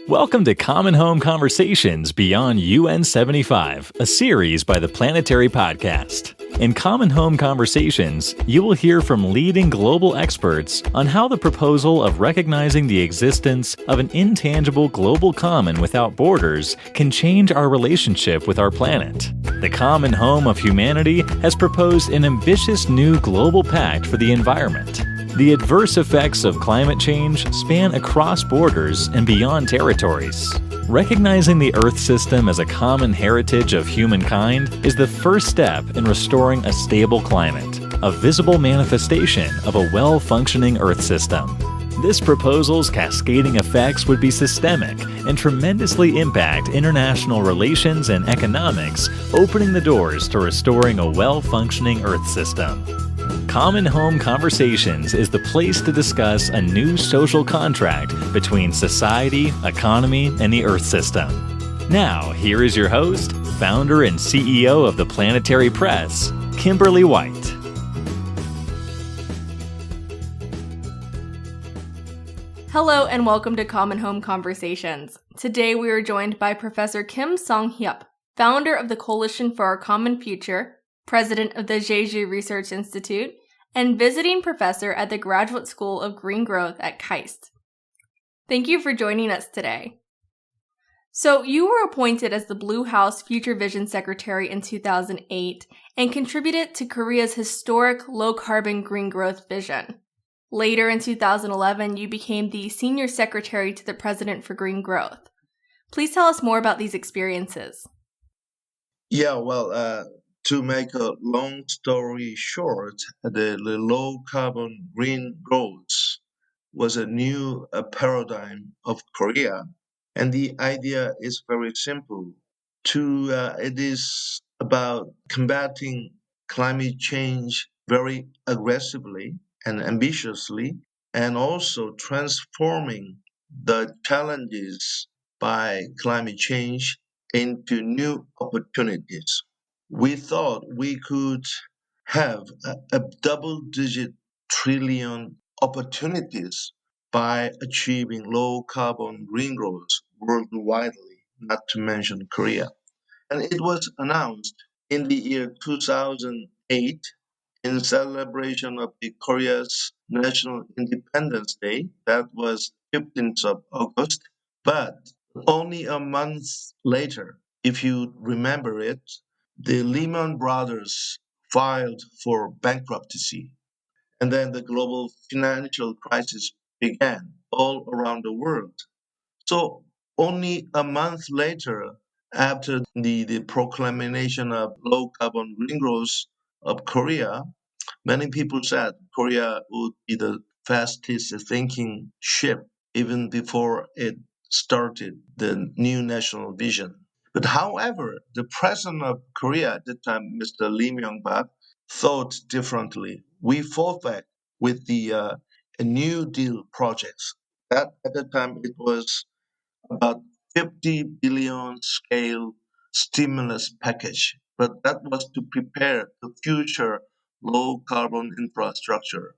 Welcome to Common Home Conversations Beyond UN75, a series by the Planetary Podcast. In Common Home Conversations, you will hear from leading global experts on how the proposal of recognizing the existence of an intangible global common without borders can change our relationship with our planet. The Common Home of Humanity has proposed an ambitious new global pact for the environment. The adverse effects of climate change span across borders and beyond territories. Recognizing the Earth system as a common heritage of humankind is the first step in restoring a stable climate, a visible manifestation of a well-functioning Earth system. This proposal's cascading effects would be systemic and tremendously impact international relations and economics, opening the doors to restoring a well-functioning Earth system. Common Home Conversations is the place to discuss a new social contract between society, economy, and the Earth system. Now, here is your host, founder and CEO of the Planetary Press, Kimberly White. Hello and welcome to Common Home Conversations. Today we are joined by Professor Kim Sang-Hyup, founder of the Coalition for Our Common Future, president of the Jeju Research Institute, and visiting professor at the Graduate School of Green Growth at KAIST. Thank you for joining us today. So, you were appointed as the Blue House Future Vision Secretary in 2008 and contributed to Korea's historic low-carbon green growth vision. Later in 2011, you became the Senior Secretary to the President for Green Growth. Please tell us more about these experiences. To make a long story short, the low carbon green growth was a new paradigm of Korea. And the idea is very simple. It is about combating climate change very aggressively and ambitiously, and also transforming the challenges by climate change into new opportunities. We thought we could have a double-digit trillion opportunities by achieving low carbon green growth worldwide, not to mention Korea. And it was announced in the year 2008 in celebration of the Korea's National Independence Day. That was 15th of August. But only a month later, if you remember it, the Lehman Brothers filed for bankruptcy. And then the global financial crisis began all around the world. So only a month later, after the proclamation of low carbon green growth of Korea, many people said Korea would be the fastest thinking ship even before it started the new national vision. But however, the president of Korea at the time, Mr. Lee Myung-bak, thought differently. We fought back with the New Deal projects. That at the time it was about 50 billion scale stimulus package, but that was to prepare the future low carbon infrastructure.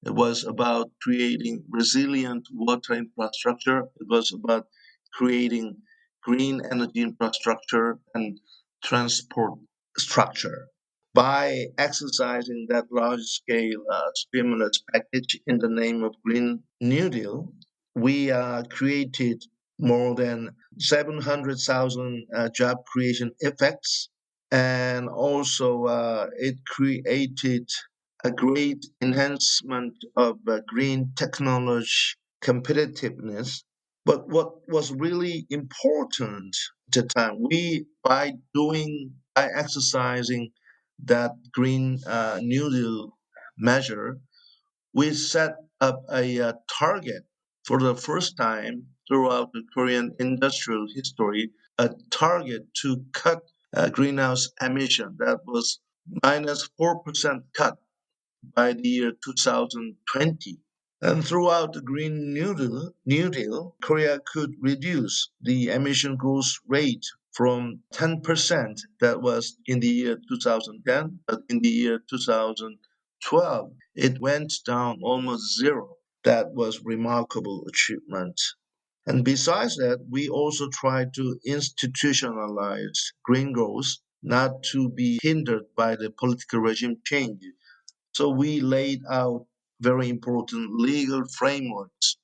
It was about creating resilient water infrastructure. It was about creating green energy infrastructure and transport structure. By exercising that large scale stimulus package in the name of Green New Deal, we created more than 700,000 job creation effects. And also, it created a great enhancement of green technology competitiveness. But what was really important at the time, by exercising that Green New Deal measure, we set up a target for the first time throughout the Korean industrial history, a target to cut greenhouse emission that was minus 4% cut by the year 2020. And throughout the Green New Deal, Korea could reduce the emission growth rate from 10% that was in the year 2010, but in the year 2012, it went down almost zero. That was remarkable achievement. And besides that, we also try to institutionalize green growth, not to be hindered by the political regime change. So we laid out very important legal frameworks,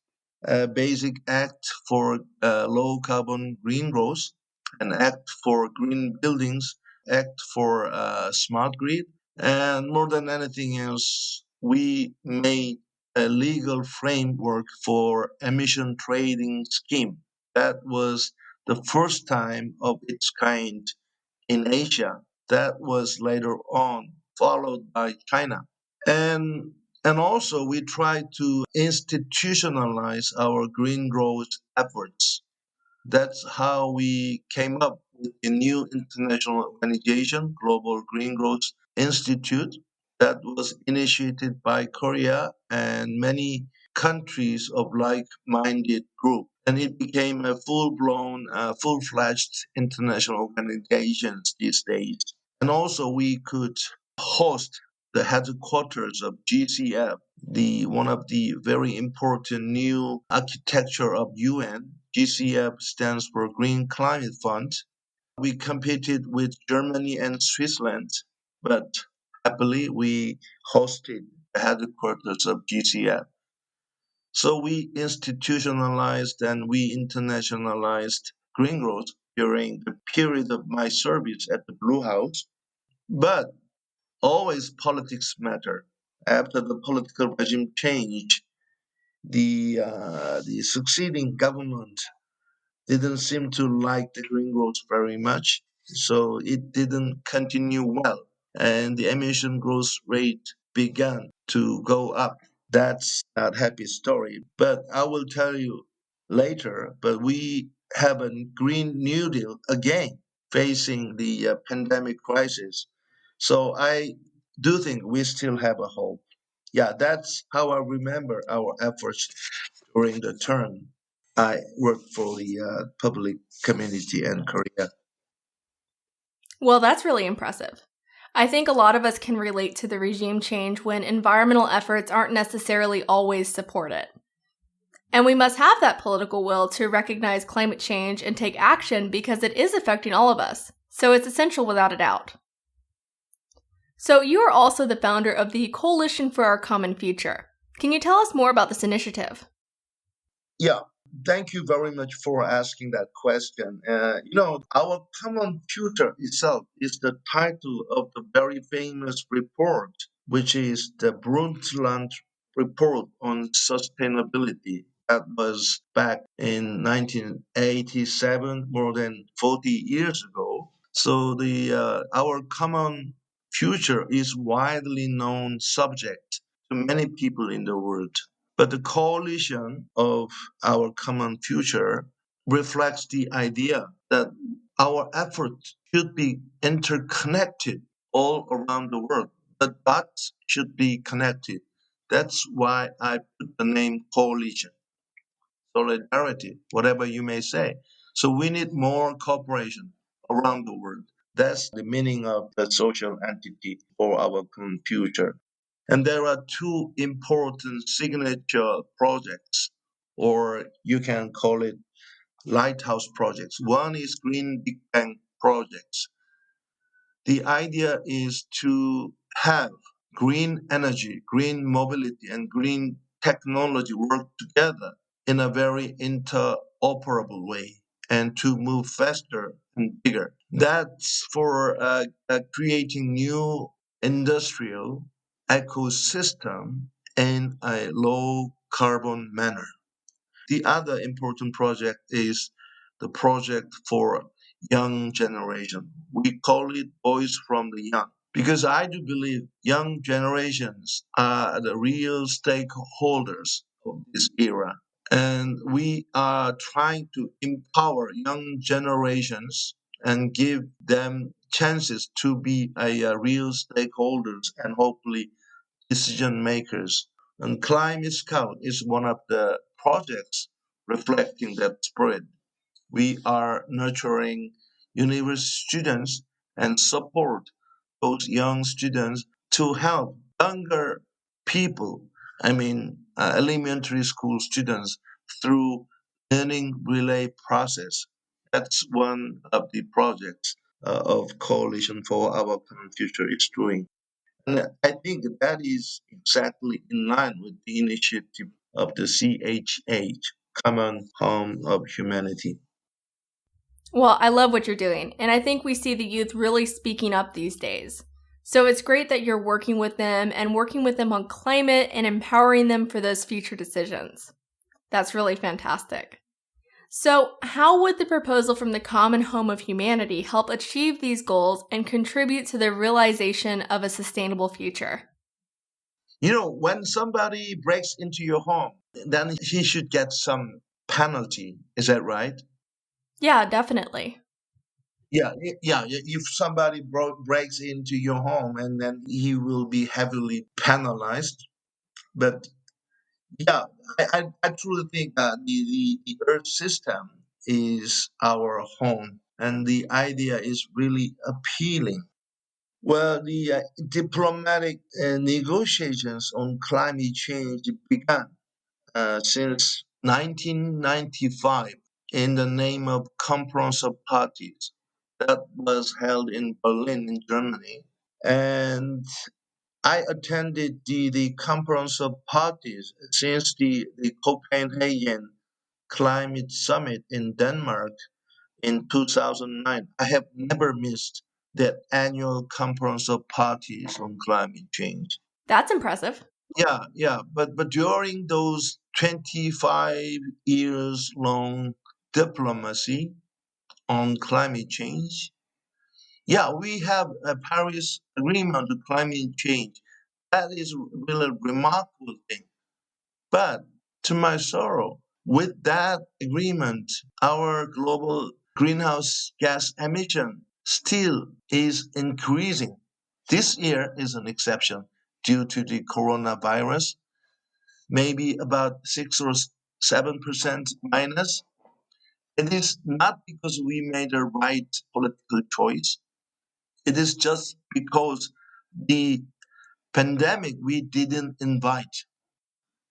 a basic act for low carbon green growth, an act for green buildings, act for smart grid, and more than anything else, we made a legal framework for emission trading scheme. That was the first time of its kind in Asia. That was later on followed by China. And and also we try to institutionalize our green growth efforts. That's how we came up with a new international organization, Global Green Growth Institute, that was initiated by Korea and many countries of like-minded group. And it became a full-blown, full-fledged international organization these days. And also we could host the headquarters of GCF, the one of the very important new architecture of UN. GCF stands for Green Climate Fund. We competed with Germany and Switzerland, but happily we hosted the headquarters of GCF. So we institutionalized and we internationalized green growth during the period of my service at the Blue House. But always politics matter. After the political regime change, the succeeding government didn't seem to like the green growth very much, so it didn't continue well, and the emission growth rate began to go up. That's not happy story, but I will tell you later. But we have a Green New Deal again, facing the pandemic crisis. So I do think we still have a hope. Yeah, that's how I remember our efforts during the term I worked for the public community in Korea. Well, that's really impressive. I think a lot of us can relate to the regime change when environmental efforts aren't necessarily always supported. And we must have that political will to recognize climate change and take action because it is affecting all of us. So it's essential without a doubt. So you are also the founder of the Coalition for Our Common Future. Can you tell us more about this initiative? Yeah, thank you very much for asking that question. Our common future itself is the title of the very famous report, which is the Brundtland Report on Sustainability. That was back in 1987, more than 40 years ago. So the our common future is widely known subject to many people in the world. But the coalition of our common future reflects the idea that our efforts should be interconnected all around the world. The dots should be connected. That's why I put the name coalition, solidarity, whatever you may say. So we need more cooperation around the world. That's the meaning of the social entity for our common future. And there are two important signature projects, or you can call it lighthouse projects. One is Green Big Bang projects. The idea is to have green energy, green mobility, and green technology work together in a very interoperable way and to move faster and bigger. That's for creating new industrial ecosystem in a low carbon manner. The other important project is the project for young generation. We call it Voice from the Young because I do believe young generations are the real stakeholders of this era. And we are trying to empower young generations and give them chances to be a real stakeholders and hopefully decision makers. And Climate Scout is one of the projects reflecting that spirit. We are nurturing university students and support those young students to help younger people, elementary school students, through learning relay process. That's one of the projects of Coalition for Our Common Future is doing. And I think that is exactly in line with the initiative of the CHH, Common Home of Humanity. Well, I love what you're doing, and I think we see the youth really speaking up these days. So it's great that you're working with them and working with them on climate and empowering them for those future decisions. That's really fantastic. So, how would the proposal from the Common Home of Humanity help achieve these goals and contribute to the realization of a sustainable future? When somebody breaks into your home, then he should get some penalty. Is that right? Yeah, definitely. Yeah. If somebody breaks into your home, and then he will be heavily penalized. But yeah, I truly think that the Earth system is our home, and the idea is really appealing. Well, the diplomatic negotiations on climate change began since 1995 in the name of Conference of Parties that was held in Berlin, in Germany. And I attended the Conference of Parties since the Copenhagen Climate Summit in Denmark in 2009. I have never missed that annual Conference of Parties on climate change. That's impressive. Yeah. But during those 25 years long diplomacy on climate change, yeah, we have a Paris Agreement on climate change. That is really a remarkable thing. But to my sorrow, with that agreement, our global greenhouse gas emission still is increasing. This year is an exception due to the coronavirus, maybe about 6 or 7% minus. It is not because we made a right political choice. It is just because the pandemic we didn't invite.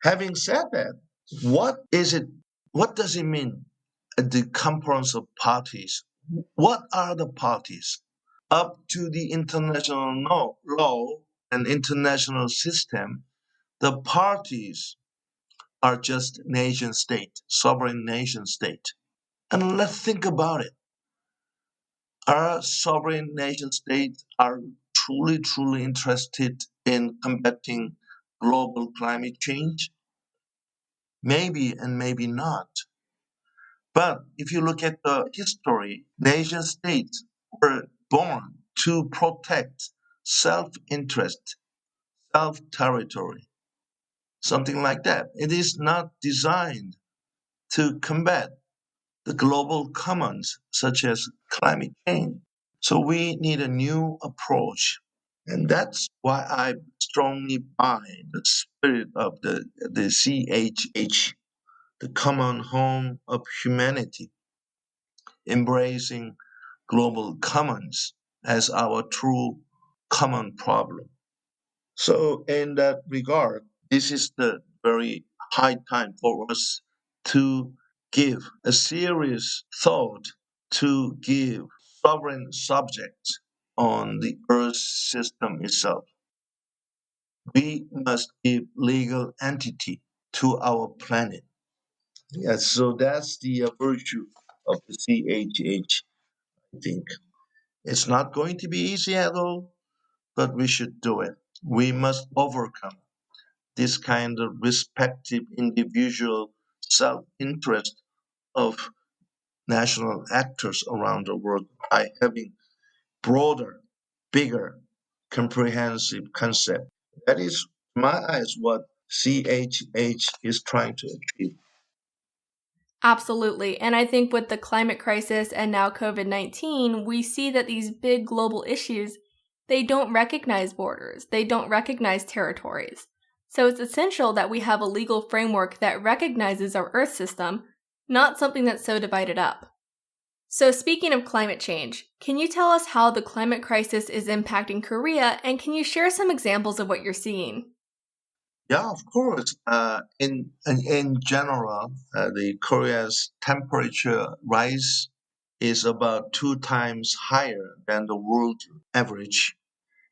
Having said that, what is it? What does it mean? The conference of parties. What are the parties? Up to the international law and international system, the parties are just nation state, sovereign nation state. And let's think about it. Our sovereign nation states are truly interested in combating global climate change? Maybe and maybe not. But if you look at the history, nation states were born to protect self interest, self territory, something like that. It is not designed to combat the global commons such as climate change. So we need a new approach. And that's why I strongly buy the spirit of the CHH, the common home of humanity, embracing global commons as our true common problem. So, in that regard, this is the very high time for us to give a serious thought to give sovereign subjects on the Earth system itself. We must give legal entity to our planet. Yes, so that's the virtue of the CHH, I think. It's not going to be easy at all, but we should do it. We must overcome this kind of respective individual self interest of national actors around the world by having broader, bigger, comprehensive concept. That is, in my eyes, what CHH is trying to achieve. Absolutely. And I think with the climate crisis and now COVID-19, we see that these big global issues, they don't recognize borders. They don't recognize territories. So it's essential that we have a legal framework that recognizes our Earth system, not something that's so divided up. So speaking of climate change, can you tell us how the climate crisis is impacting Korea, and can you share some examples of what you're seeing? Yeah, of course. In general, the Korea's temperature rise is about 2 times higher than the world average,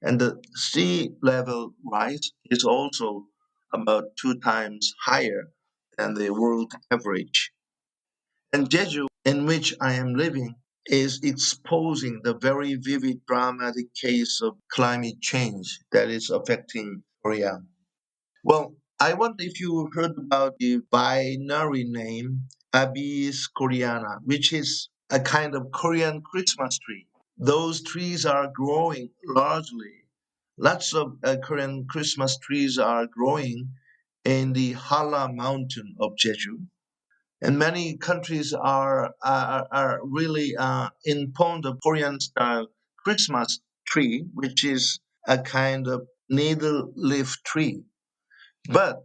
and the sea level rise is also about 2 times higher than the world average. And Jeju, in which I am living, is exposing the very vivid, dramatic case of climate change that is affecting Korea. Well, I wonder if you heard about the binary name Abies Koreana, which is a kind of Korean Christmas tree. Those trees are growing largely. Lots of Korean Christmas trees are growing in the Hala mountain of Jeju. And many countries are really in fond of Korean style Christmas tree, which is a kind of needle leaf tree. But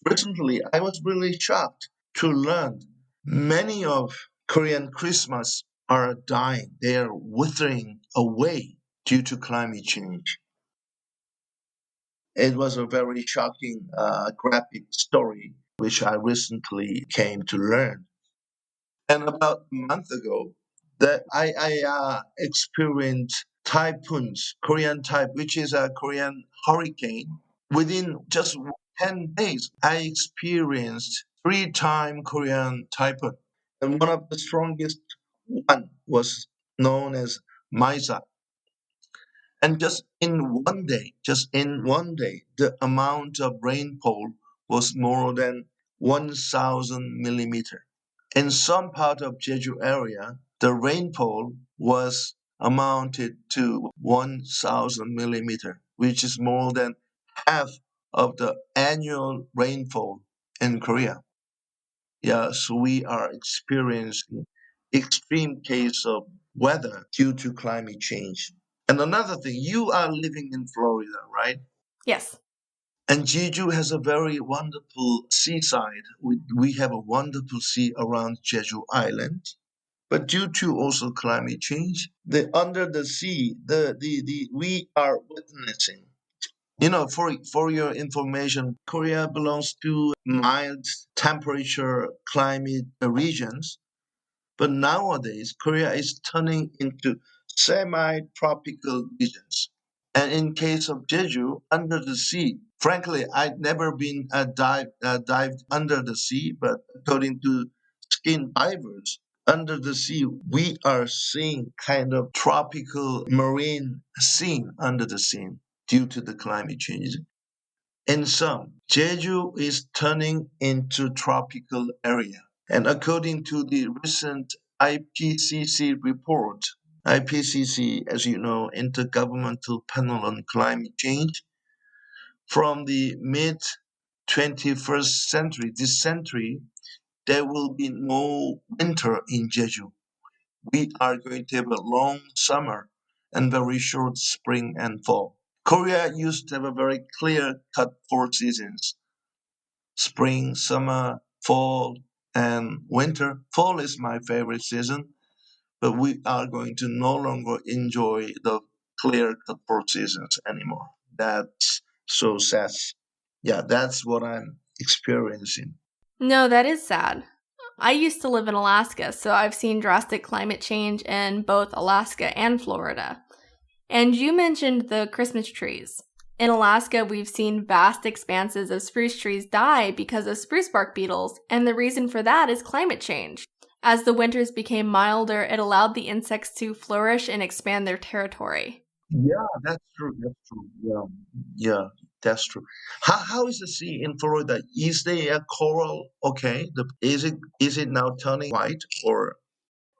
recently, I was really shocked to learn many of Korean Christmas are dying. They are withering away due to climate change. It was a very shocking, graphic story, which I recently came to learn. And about a month ago, that I experienced typhoons, Korean type, which is a Korean hurricane. Within just 10 days, I experienced 3 time Korean typhoon. And one of the strongest one was known as Maisa. And just in one day, the amount of rainfall was more than 1,000 millimeter. In some part of Jeju area, the rainfall was amounted to 1,000 millimeter, which is more than half of the annual rainfall in Korea. Yeah, so we are experiencing extreme case of weather due to climate change. And another thing, you are living in Florida, right? Yes. And Jeju has a very wonderful seaside. We have a wonderful sea around Jeju Island. But due to also climate change, the under the sea, the we are witnessing. For your information, Korea belongs to mild temperature climate regions. But nowadays, Korea is turning into semi-tropical regions. And in case of Jeju, under the sea, frankly, I'd never been dived under the sea, but according to skin divers, under the sea, we are seeing kind of tropical marine scene under the sea due to the climate change. In sum, Jeju is turning into tropical area. And according to the recent IPCC report, IPCC, as you know, Intergovernmental Panel on Climate Change, from the mid 21st century, this century, there will be no winter in Jeju. We are going to have a long summer and very short spring and fall. Korea used to have a very clear cut 4 seasons: spring, summer, fall, and winter. Fall is my favorite season, but we are going to no longer enjoy the clear cut 4 seasons anymore. That's so sad. Yeah, that's what I'm experiencing. No, that is sad. I used to live in Alaska, so I've seen drastic climate change in both Alaska and Florida. And you mentioned the Christmas trees. In Alaska, we've seen vast expanses of spruce trees die because of spruce bark beetles, and the reason for that is climate change. As the winters became milder, it allowed the insects to flourish and expand their territory. Yeah, that's true. That's true. Yeah, that's true. How is the sea in Florida? Is there a coral okay? Is it now turning white, or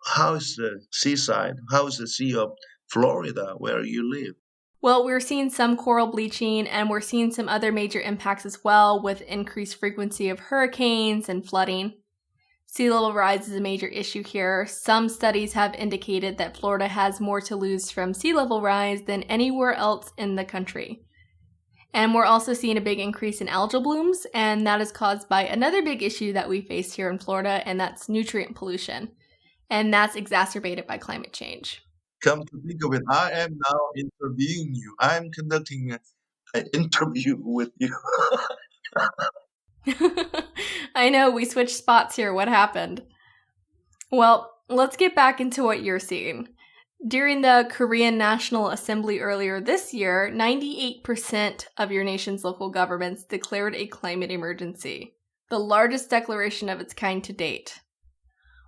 how is the seaside? How is the sea of Florida where you live? Well, we're seeing some coral bleaching, and we're seeing some other major impacts as well with increased frequency of hurricanes and flooding. Sea level rise is a major issue here. Some studies have indicated that Florida has more to lose from sea level rise than anywhere else in the country. And we're also seeing a big increase in algal blooms, and that is caused by another big issue that we face here in Florida, and that's nutrient pollution. And that's exacerbated by climate change. Come to think of it, I am now interviewing you. I'm conducting an interview with you. I know, we switched spots here. What happened? Well, let's get back into what you're seeing. During the Korean National Assembly earlier this year, 98% of your nation's local governments declared a climate emergency, the largest declaration of its kind to date.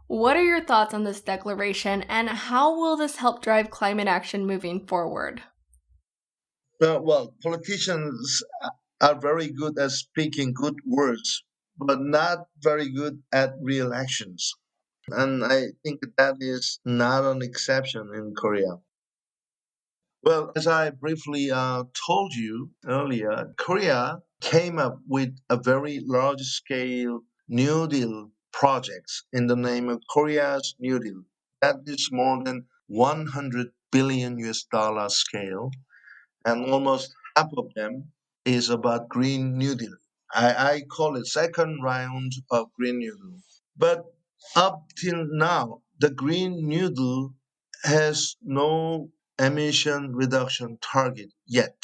What are your thoughts on this declaration, and how will this help drive climate action moving forward? Well, politicians are very good at speaking good words, but not very good at real actions. And I think that is not an exception in Korea. Well, as I briefly told you earlier, Korea came up with a very large scale New Deal projects in the name of Korea's New Deal. That is more than 100 billion US dollar scale, and almost half of them is about Green New Deal. I call it second round of Green New Deal. But up till now, the Green New Deal has no emission reduction target yet.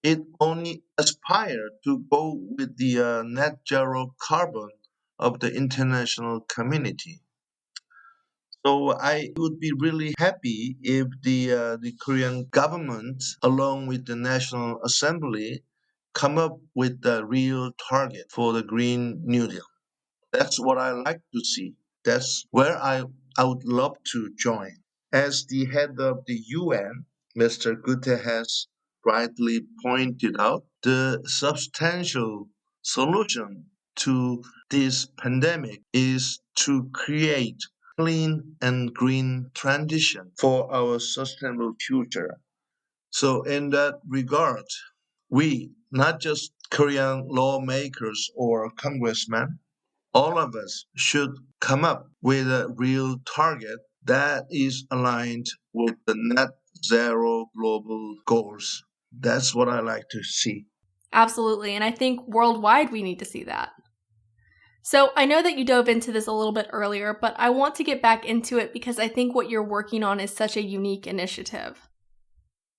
It only aspired to go with the net zero carbon of the international community. So I would be really happy if the Korean government, along with the National Assembly, come up with the real target for the Green New Deal. That's what I like to see. That's where I would love to join. As the head of the UN, Mr. Guterres has rightly pointed out, the substantial solution to this pandemic is to create clean and green transition for our sustainable future. So in that regard, we, not just Korean lawmakers or congressmen, all of us should come up with a real target that is aligned with the net zero global goals. That's what I like to see. Absolutely, and I think worldwide we need to see that. So I know that you dove into this a little bit earlier, but I want to get back into it because I think what you're working on is such a unique initiative.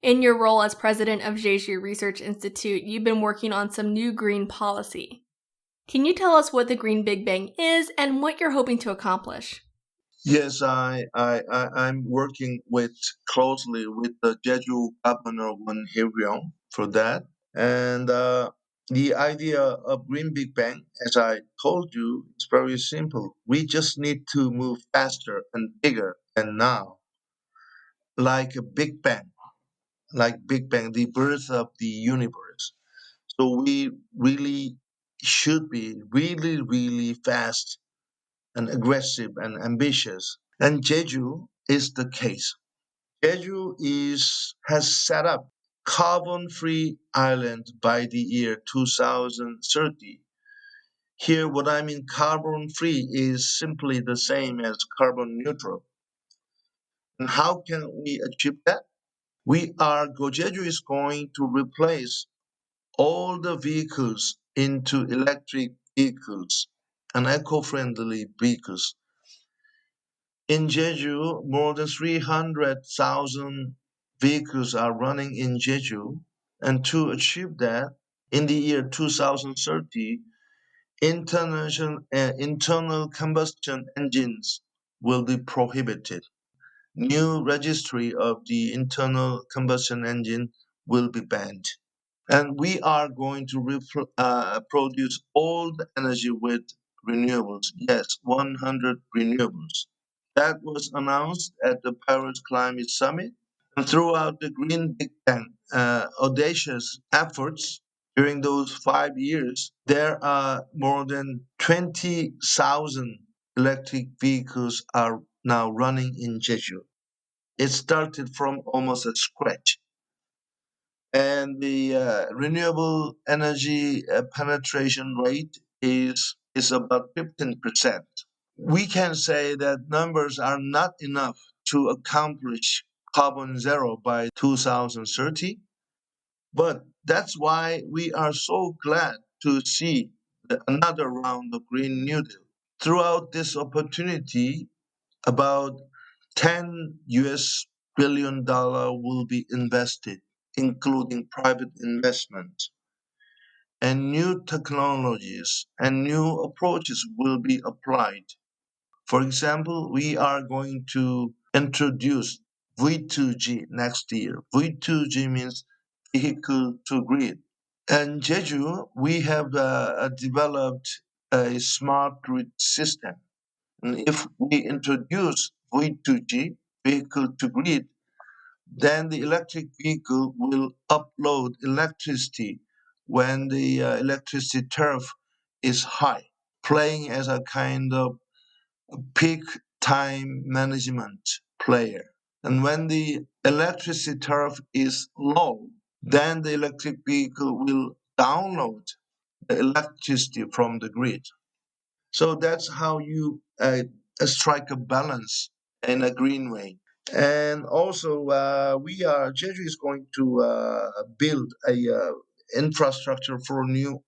In your role as president of Jeju Research Institute, you've been working on some new green policy. Can you tell us what the Green Big Bang is and what you're hoping to accomplish? Yes, I'm working with closely with the Jeju Governor Won Hye-ryong for that. And the idea of Green Big Bang, as I told you, is very simple. We just need to move faster and bigger and now, like a Big Bang, like Big Bang, the birth of the universe. So we really should be really fast and aggressive and ambitious. And Jeju is the case. Jeju is has set up carbon-free island by the year 2030. Here, what I mean carbon-free is simply the same as carbon neutral. And how can we achieve that? Gojeju is going to replace all the vehicles into electric vehicles and eco-friendly vehicles. In Jeju, more than 300,000 vehicles are running in Jeju, and to achieve that, in the year 2030, internal combustion engines will be prohibited. New registry of the internal combustion engine will be banned. And we are going to produce all the energy with renewables. Yes, 100 renewables. That was announced at the Paris Climate Summit. And throughout the Green Big Bang audacious efforts during those 5 years, there are more than 20,000 electric vehicles are now running in Jeju. It started from almost a scratch. And the renewable energy penetration rate is about 15%. We can say that numbers are not enough to accomplish carbon zero by 2030, but that's why we are so glad to see another round of Green New Deal. Throughout this opportunity, about 10 US billion dollar will be invested, including private investment. and new technologies and new approaches will be applied. For example, we are going to introduce V2G next year. V2G means vehicle to grid. And Jeju, we have developed a smart grid system. And if we introduce V2G, vehicle to grid, then the electric vehicle will upload electricity when the electricity tariff is high, playing as a kind of peak time management player. And when the electricity tariff is low, then the electric vehicle will download the electricity from the grid. So that's how you strike a balance in a green way. And also, Jeju is going to build a infrastructure for new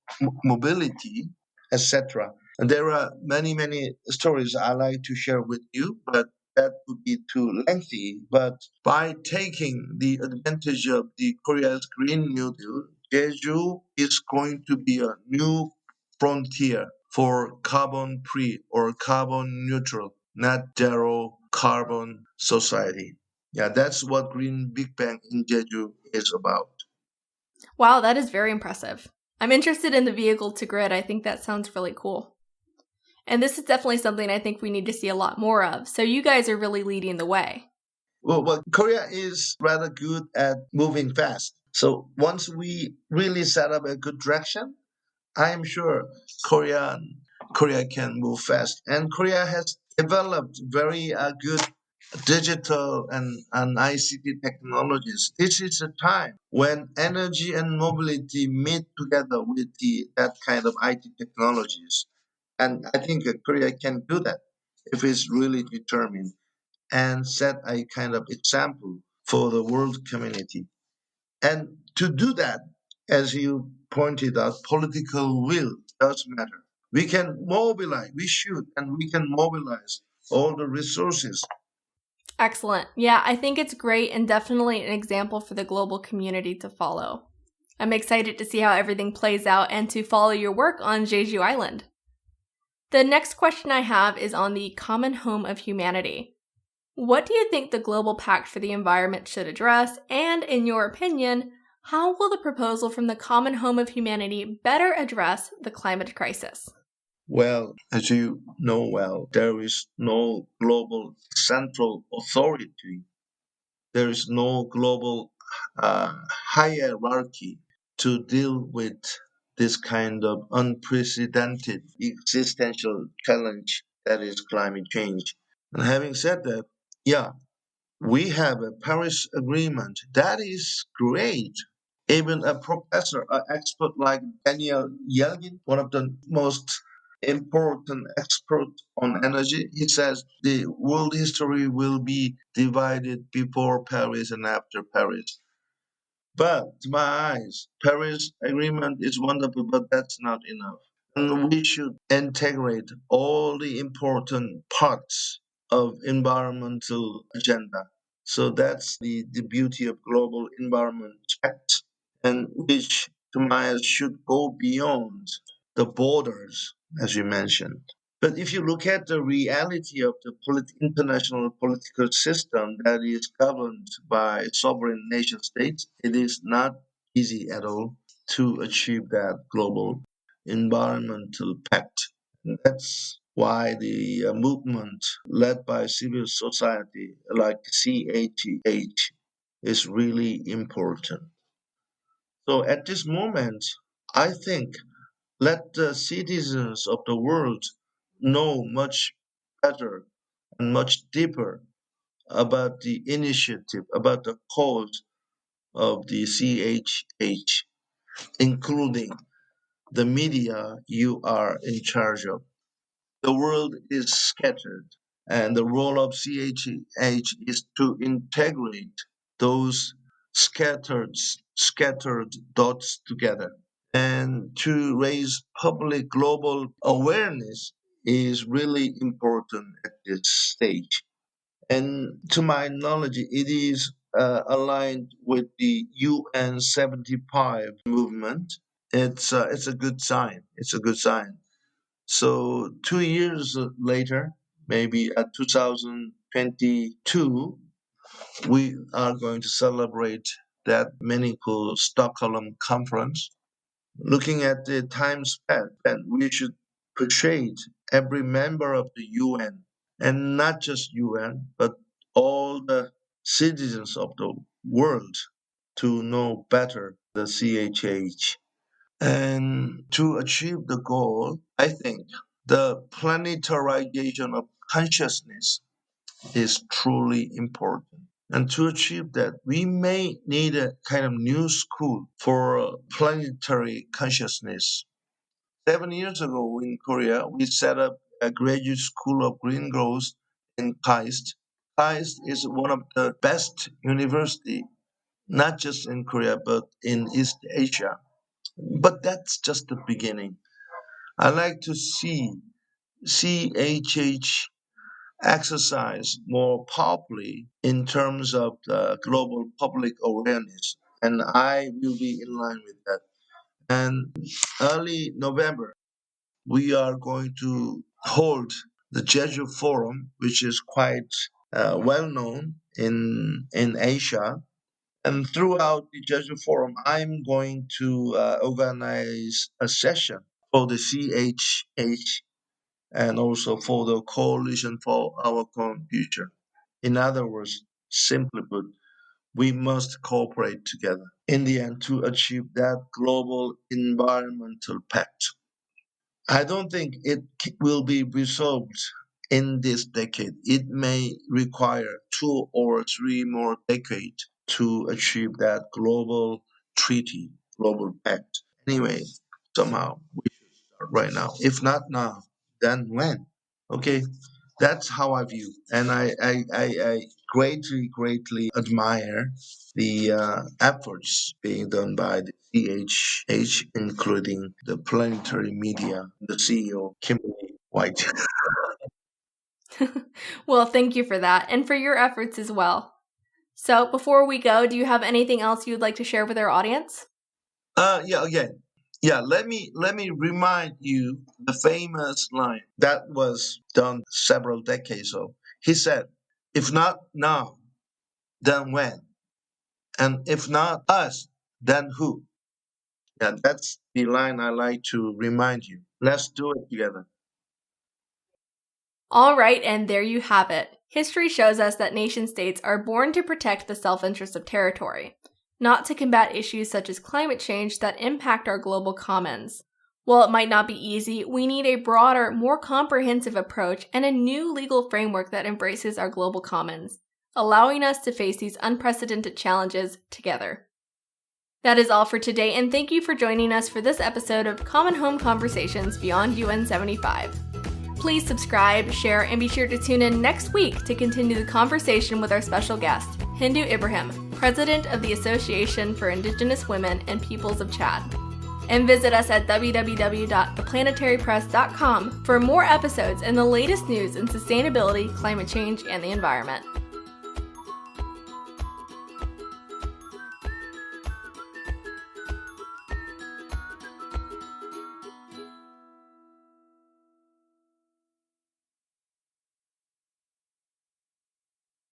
mobility, etc. And there are many, many stories I like to share with you, but that would be too lengthy. But by taking the advantage of the Korea's Green New Deal, Jeju is going to be a new frontier for carbon free or carbon neutral, net zero carbon society. Yeah, that's what Green Big Bang in Jeju is about. Wow, that is very impressive. I'm interested in the vehicle to grid. I think that sounds really cool. And this is definitely something I think we need to see a lot more of. So you guys are really leading the way. Well, Korea is rather good at moving fast. So once we really set up a good direction, I am sure Korea Korea can move fast. And Korea has developed very good digital and ICT technologies. This is a time when energy and mobility meet together with that kind of IT technologies. And I think Korea can do that if it's really determined and set a kind of example for the world community. And to do that, as you pointed out, political will does matter. We can mobilize, we should, and we can mobilize all the resources. Excellent. Yeah, I think it's great and definitely an example for the global community to follow. I'm excited to see how everything plays out and to follow your work on Jeju Island. The next question I have is on the common home of humanity. What do you think the Global Pact for the Environment should address? And in your opinion, how will the proposal from the Common Home of Humanity better address the climate crisis? Well, as you know well, there is no global central authority. There is no global hierarchy to deal with this kind of unprecedented existential challenge that is climate change. And having said that, yeah, we have a Paris Agreement. That is great. Even a professor, an expert like Daniel Yelgin, one of the most important experts on energy, he says the world history will be divided before Paris and after Paris. But to my eyes, Paris Agreement is wonderful, but that's not enough. And we should integrate all the important parts of environmental agenda. So that's the beauty of global environment act, and which to my eyes should go beyond the borders, as you mentioned. But if you look at the reality of the international political system that is governed by sovereign nation states, it is not easy at all to achieve that global environmental pact. And that's why the movement led by civil society like CHH is really important. So at this moment, I think let the citizens of the world know much better and much deeper about the initiative, about the cause of the CHH, including the media you are in charge of. The world is scattered, and the role of CHH is to integrate those scattered dots together. And to raise public global awareness is really important at this stage. And to my knowledge, it is aligned with the UN 75 movement. it's a good sign. It's a good sign. So 2 years later, maybe at 2022, we are going to celebrate that meaningful Stockholm conference. Looking at the time spent, we should persuade every member of the UN, and not just UN, but all the citizens of the world to know better the CHH. And to achieve the goal, I think the planetarization of consciousness is truly important. And to achieve that, we may need a kind of new school for planetary consciousness. 7 years ago in Korea, we set up a graduate school of green growth in KAIST. KAIST is one of the best university, not just in Korea, but in East Asia. But that's just the beginning. I like to see CHH exercise more powerfully in terms of the global public awareness, and I will be in line with that. And early November, we are going to hold the Jeju Forum, which is quite well known in Asia. And throughout the Jeju Forum, I'm going to organize a session for the CHH and also for the Coalition for Our Common Future. In other words, simply put, we must cooperate together in the end to achieve that global environmental pact. I don't think it will be resolved in this decade. It may require 2 or 3 more decades to achieve that global treaty, global pact. Anyway, somehow we should start right now. If not now, then when? Okay, that's how I view. And I greatly admire the efforts being done by the CHH, including the planetary media, the CEO, Kimberly White. Well, thank you for that and for your efforts as well. So, before we go, do you have anything else you'd like to share with our audience? Yeah, again. Yeah, let me remind you the famous line that was done several decades ago. He said, if not now, then when? And if not us, then who? Yeah, that's the line I like to remind you. Let's do it together. All right, and there you have it. History shows us that nation-states are born to protect the self-interest of territory, not to combat issues such as climate change that impact our global commons. While it might not be easy, we need a broader, more comprehensive approach and a new legal framework that embraces our global commons, allowing us to face these unprecedented challenges together. That is all for today, and thank you for joining us for this episode of Common Home Conversations Beyond UN75. Please subscribe, share, and be sure to tune in next week to continue the conversation with our special guest, Hindu Ibrahim, President of the Association for Indigenous Women and Peoples of Chad. And visit us at www.theplanetarypress.com for more episodes and the latest news in sustainability, climate change, and the environment.